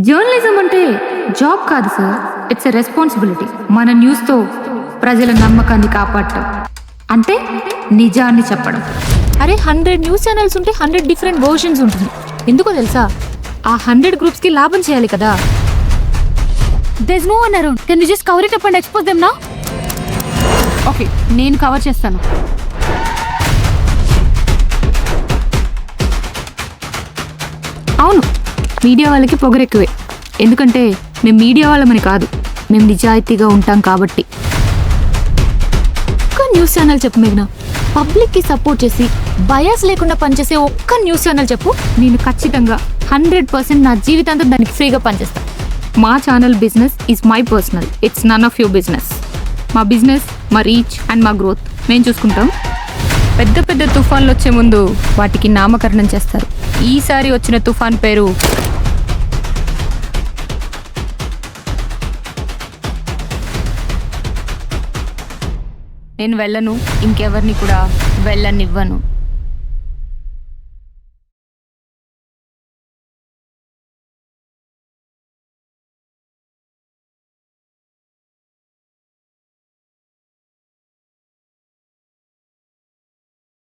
Journalism అంటే job కాదు sir, it's a responsibility. మన న్యూస్తో ప్రజల నమ్మకాన్ని కాపాడటం అంటే నిజాన్ని చెప్పడం. అరే 100 న్యూస్ ఛానల్స్ ఉంటే 100 డిఫరెంట్ వర్షన్స్ ఉంటుంది. ఎందుకో తెలుసా? ఆ 100 గ్రూప్స్కి లాభం చేయాలి కదా. There's no one around. Can you just cover it up and expose them now? Okay, నేను కవర్ చేస్తాను. అవును, మీడియా వాళ్ళకి పొగరెక్కువే. ఎందుకంటే మేము మీడియా వాళ్ళమని కాదు, మేము నిజాయితీగా ఉంటాం కాబట్టి. ఒక్క న్యూస్ ఛానల్ చెప్పు మేఘ్నా, పబ్లిక్కి సపోర్ట్ చేసి బయాస్ లేకుండా పనిచేసే ఒక్క న్యూస్ ఛానల్ చెప్పు. నేను ఖచ్చితంగా 100% నా జీవితాంతం దానికి ఫ్రీగా పనిచేస్తాను. మా channel business is my personal, it's none of your business. మా బిజినెస్, మా రీచ్ అండ్ మా గ్రోత్ మేము చూసుకుంటాం. పెద్ద పెద్ద తుఫాన్లు వచ్చే ముందు వాటికి నామకరణం చేస్తారు. ఈసారి వచ్చిన తుఫాన్ పేరు నేను వెళ్ళను, ఇంకెవరిని కూడా వెళ్ళనివ్వను.